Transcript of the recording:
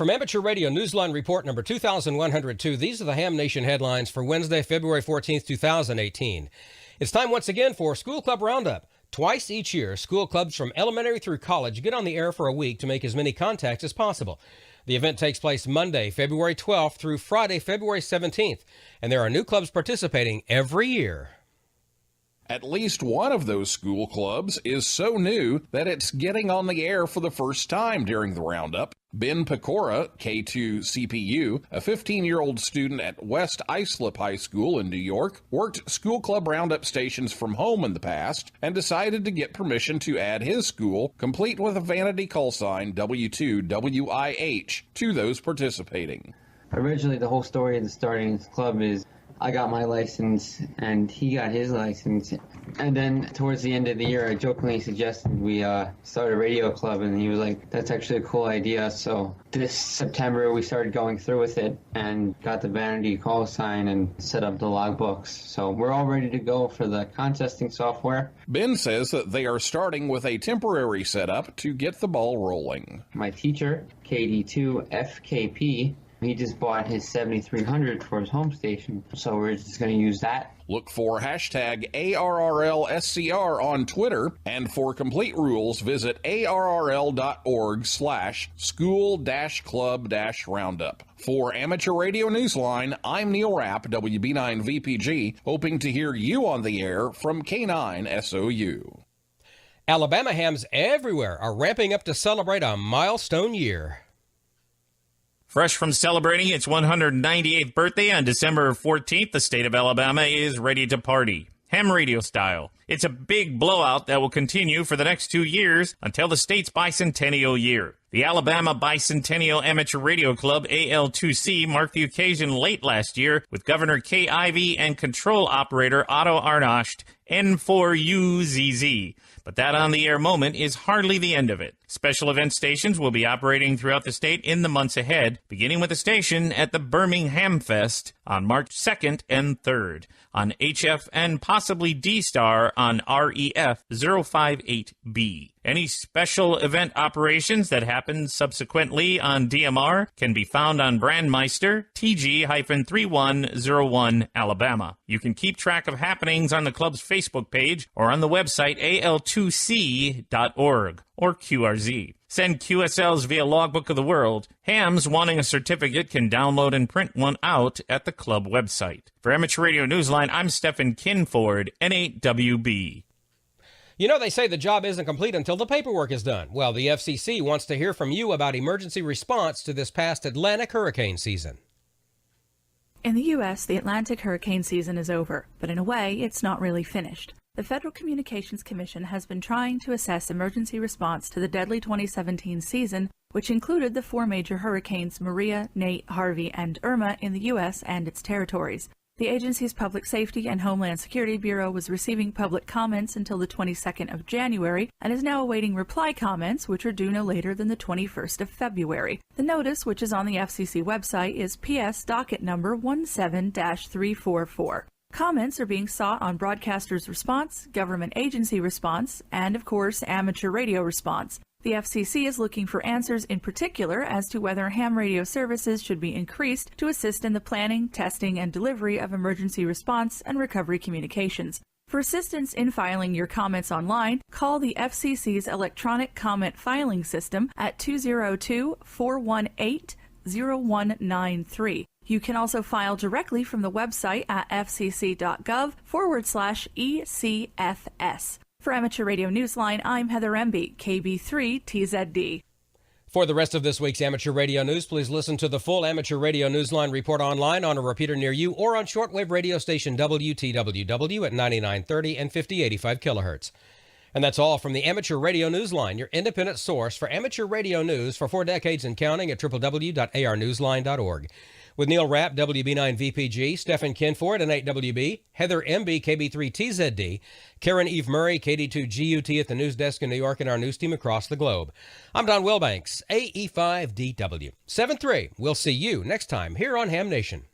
From Amateur Radio Newsline Report number 2102, these are the Ham Nation headlines for Wednesday, February 14th, 2018. It's time once again for School Club Roundup. Twice each year, school clubs from elementary through college get on the air for a week to make as many contacts as possible. The event takes place Monday, February 12th through Friday, February 17th, and there are new clubs participating every year. At least one of those school clubs is so new that it's getting on the air for the first time during the roundup. Ben Pecora, K2 CPU, a 15-year-old student at West Islip High School in New York, worked school club roundup stations from home in the past and decided to get permission to add his school, complete with a vanity call sign W2WIH, to those participating. Originally, the whole story of the starting this club is I got my license and he got his license. And then towards the end of the year, I jokingly suggested we start a radio club, and he was like, that's actually a cool idea. So this September, we started going through with it and got the vanity call sign and set up the logbooks. So we're all ready to go for the contesting software. Ben says that they are starting with a temporary setup to get the ball rolling. My teacher, KD2FKP, he just bought his 7300 for his home station, so we're just going to use that. Look for hashtag ARRLSCR on Twitter, and for complete rules, visit arrl.org/school-club-roundup. For Amateur Radio Newsline, I'm Neil Rapp, WB9VPG, hoping to hear you on the air from K9SOU. Alabama hams everywhere are ramping up to celebrate a milestone year. Fresh from celebrating its 198th birthday on December 14th, the state of Alabama is ready to party, ham radio style. It's a big blowout that will continue for the next 2 years until the state's bicentennial year. The Alabama Bicentennial Amateur Radio Club, AL2C, marked the occasion late last year with Governor Kay Ivey and control operator Otto Arnascht, N4UZZ. But that on-the-air moment is hardly the end of it. Special event stations will be operating throughout the state in the months ahead, beginning with a station at the Birmingham Fest on March 2nd and 3rd, on HF and possibly D-Star on REF 058B. Any special event operations that happen subsequently on DMR can be found on Brandmeister, TG-3101, Alabama. You can keep track of happenings on the club's Facebook page or on the website al2c.org or QRZ. Send QSLs via Logbook of the World. Hams wanting a certificate can download and print one out at the club website. For Amateur Radio Newsline, I'm Stephen Kinford, N8WB. You know, they say the job isn't complete until the paperwork is done. Well, the FCC wants to hear from you about emergency response to this past Atlantic hurricane season. In the U.S., the Atlantic hurricane season is over, but in a way, it's not really finished. The Federal Communications Commission has been trying to assess emergency response to the deadly 2017 season, which included the 4 major hurricanes Maria, Nate, Harvey, and Irma in the U.S. and its territories. The agency's Public Safety and Homeland Security Bureau was receiving public comments until the 22nd of January and is now awaiting reply comments, which are due no later than the 21st of February. The notice, which is on the FCC website, is PS docket number 17-344. Comments are being sought on broadcasters' response, government agency response, and, of course, amateur radio response. The FCC is looking for answers in particular as to whether ham radio services should be increased to assist in the planning, testing, and delivery of emergency response and recovery communications. For assistance in filing your comments online, call the FCC's electronic comment filing system at 202-418-0193. You can also file directly from the website at fcc.gov/ECFS. For Amateur Radio Newsline, I'm Heather Emby, KB3TZD. For the rest of this week's Amateur Radio News, please listen to the full Amateur Radio Newsline report online on a repeater near you or on shortwave radio station WTWW at 9930 and 5085 kilohertz. And that's all from the Amateur Radio Newsline, your independent source for amateur radio news for 4 decades and counting at www.arnewsline.org. With Neil Rapp, WB9VPG, Stephen Kinford, N8WB, Heather MB, KB3TZD, Karen Eve Murray, KD2GUT at the news desk in New York, and our news team across the globe. I'm Don Wilbanks, AE5DW. 7-3. We'll see you next time here on Ham Nation.